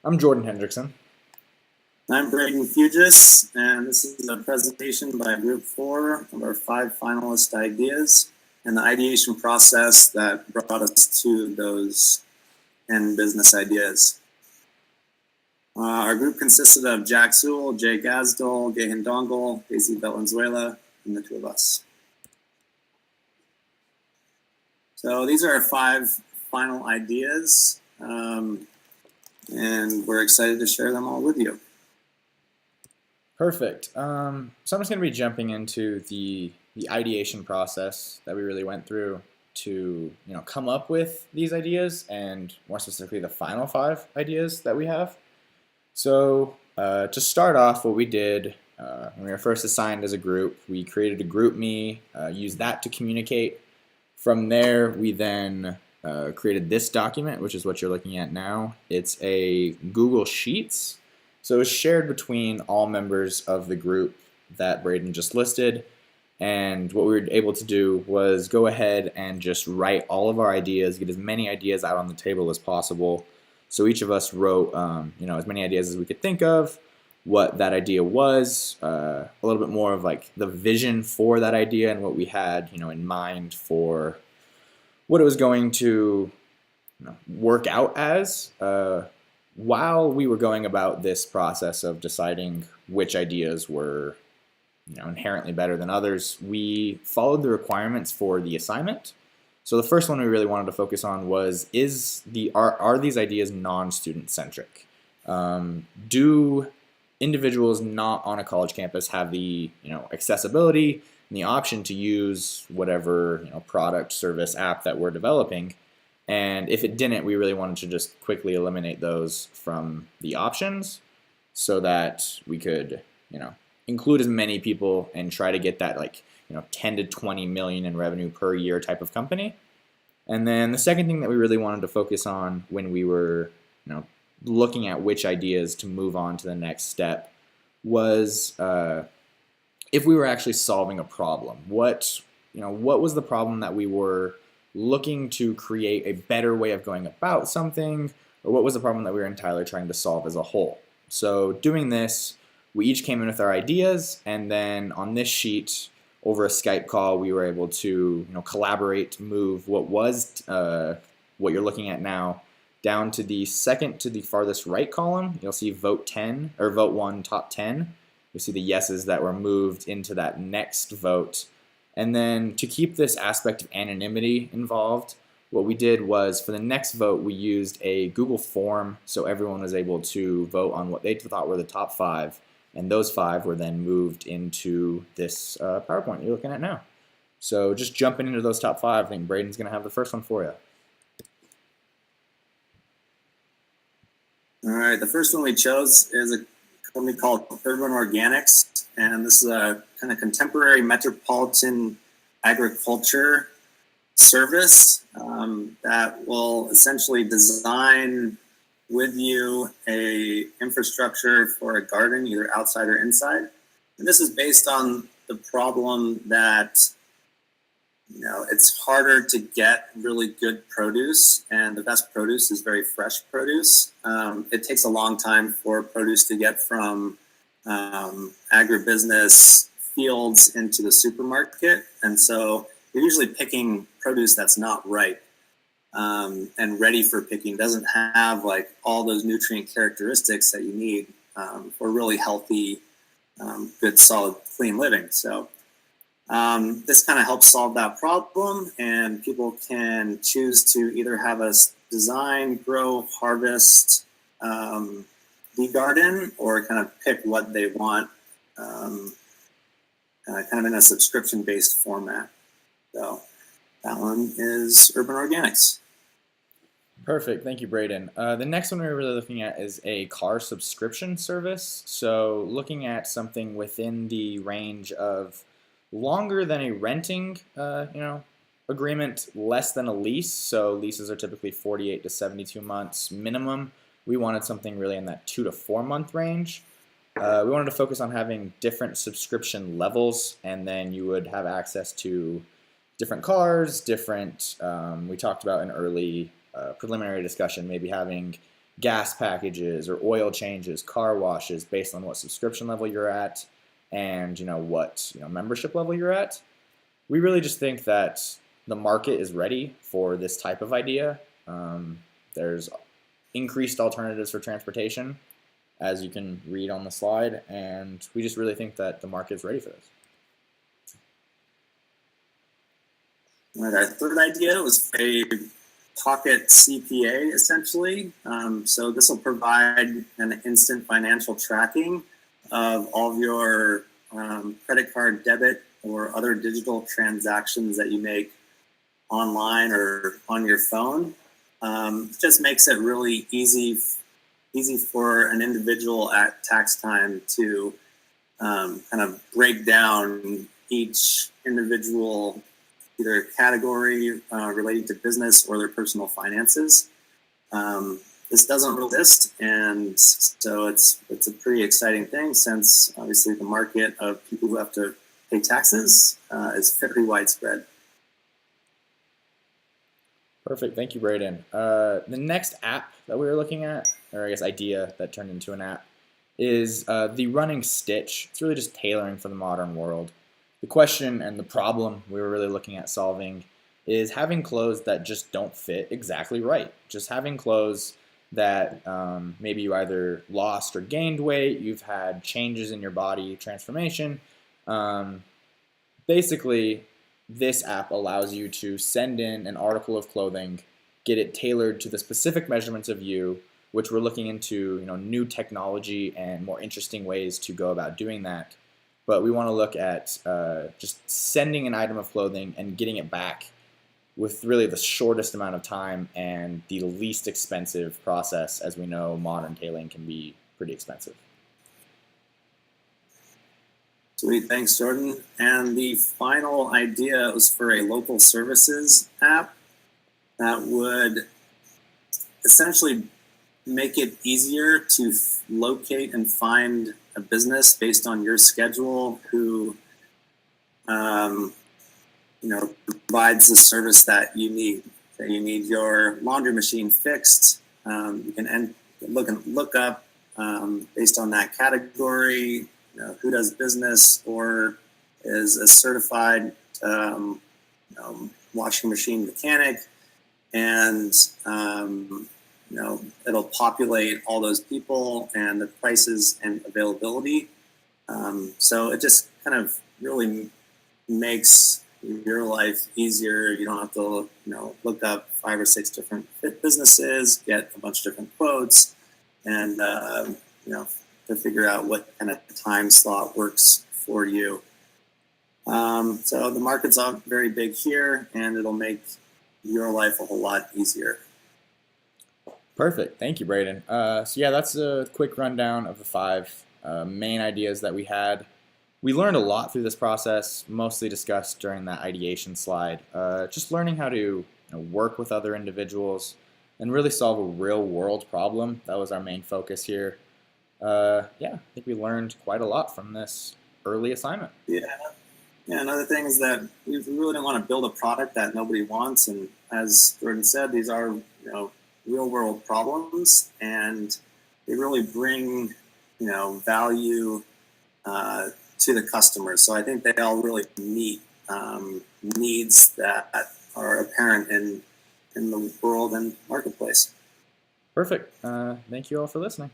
I'm Jordan Hendrickson. I'm Braden Fugis, and this is a presentation by Group 4 of our 5 finalist ideas and the ideation process that brought us to those 10 business ideas. Our group consisted of Jack Sewell, Jay Gazdol, Gahan Dongle, Daisy Valenzuela, and the two of us. So these are our 5 final ideas, and we're excited to share them all with you. Perfect. So I'm just going to be jumping into the ideation process that we really went through to come up with these ideas, and more specifically the final 5 ideas that we have. So to start off, what we did when we were first assigned as a group, we created a group me, used that to communicate. From there, we then created this document, which is what you're looking at now. It's a Google Sheets. So it's shared between all members of the group that Braden just listed. And what we were able to do was go ahead and just write all of our ideas, get as many ideas out on the table as possible. So each of us wrote, as many ideas as we could think of, what that idea was, a little bit more of like the vision for that idea and what we had, in mind for what it was going to work out as. While we were going about this process of deciding which ideas were inherently better than others, we followed the requirements for the assignment. So the first one we really wanted to focus on was, are these ideas non-student centric? Do individuals not on a college campus have the accessibility and the option to use whatever product, service, app that we're developing? And if it didn't, we really wanted to just quickly eliminate those from the options so that we could, include as many people and try to get that 10 to 20 million in revenue per year type of company. And then the second thing that we really wanted to focus on when we were, looking at which ideas to move on to the next step was if we were actually solving a problem. What was the problem that we were looking to create a better way of going about something, or what was the problem that we were entirely trying to solve as a whole? So doing this, we each came in with our ideas, and then on this sheet, over a Skype call, we were able to collaborate to move what was what you're looking at now down to the second to the farthest right column. You'll see vote 10 or vote 1 top 10. You'll see the yeses that were moved into that next vote. And then to keep this aspect of anonymity involved, what we did was for the next vote, we used a Google form so everyone was able to vote on what they thought were the top 5. And those 5 were then moved into this PowerPoint you're looking at now. So just jumping into those top 5, I think Braden's going to have the first one for you. All right, the first one we chose is a company called Urban Organics, and this is a kind of contemporary metropolitan agriculture service that will essentially design with you a infrastructure for a garden, either outside or inside. And this is based on the problem that it's harder to get really good produce, and the best produce is very fresh produce. It takes a long time for produce to get from agribusiness fields into the supermarket, and so you're usually picking produce that's not ripe and ready for picking, doesn't have like all those nutrient characteristics that you need for really healthy, good, solid, clean living. So this kind of helps solve that problem, and people can choose to either have us design, grow, harvest the garden, or kind of pick what they want, kind of in a subscription-based format. So that one is Urban Organics. Perfect. Thank you, Braden. The next one we're really looking at is a car subscription service. So looking at something within the range of longer than a renting agreement, less than a lease. So leases are typically 48 to 72 months minimum. We wanted something really in that 2 to 4 month range. We wanted to focus on having different subscription levels, and then you would have access to different cars, different, we talked about in early preliminary discussion, maybe having gas packages or oil changes, car washes based on what subscription level you're at and what membership level you're at. We really just think that the market is ready for this type of idea. There's increased alternatives for transportation, as you can read on the slide, and we just really think that the market is ready for this. Right, our third idea was a pocket CPA, essentially. So this will provide an instant financial tracking of all of your credit card, debit, or other digital transactions that you make online or on your phone. It just makes it really easy for an individual at tax time to kind of break down each individual either category relating to business or their personal finances. This doesn't exist, and so it's a pretty exciting thing, since obviously the market of people who have to pay taxes is very widespread. Perfect. Thank you, Braden. The next app that we were looking at, or I guess idea that turned into an app, is the running stitch. It's really just tailoring for the modern world. The question and the problem we were really looking at solving is having clothes that just don't fit exactly right. Just having clothes that maybe you either lost or gained weight, you've had changes in your body, transformation. Basically, this app allows you to send in an article of clothing, get it tailored to the specific measurements of you, which we're looking into new technology and more interesting ways to go about doing that. But we want to look at just sending an item of clothing and getting it back with really the shortest amount of time and the least expensive process. As we know, modern tailoring can be pretty expensive. Sweet, thanks, Jordan. And the final idea was for a local services app that would essentially make it easier to locate and find a business based on your schedule who provides the service that you need. So you need your laundry machine fixed. You can look up based on that category, who does business or is a certified washing machine mechanic, and it'll populate all those people and the prices and availability. So it just kind of really makes your life easier. You don't have to look up 5 or 6 different businesses, get a bunch of different quotes, and to figure out what kind of time slot works for you. So the market's very big here, and it'll make your life a whole lot easier. Perfect. Thank you, Braden. So yeah, that's a quick rundown of the 5 main ideas that we had. We learned a lot through this process, mostly discussed during that ideation slide. Just learning how to work with other individuals and really solve a real-world problem. That was our main focus here. Yeah, I think we learned quite a lot from this early assignment. Yeah. Another thing is that we really don't want to build a product that nobody wants, and as Jordan said, these are real-world problems, and they really bring value to the customer. So I think they all really meet needs that are apparent in the world and marketplace. Perfect. Thank you all for listening.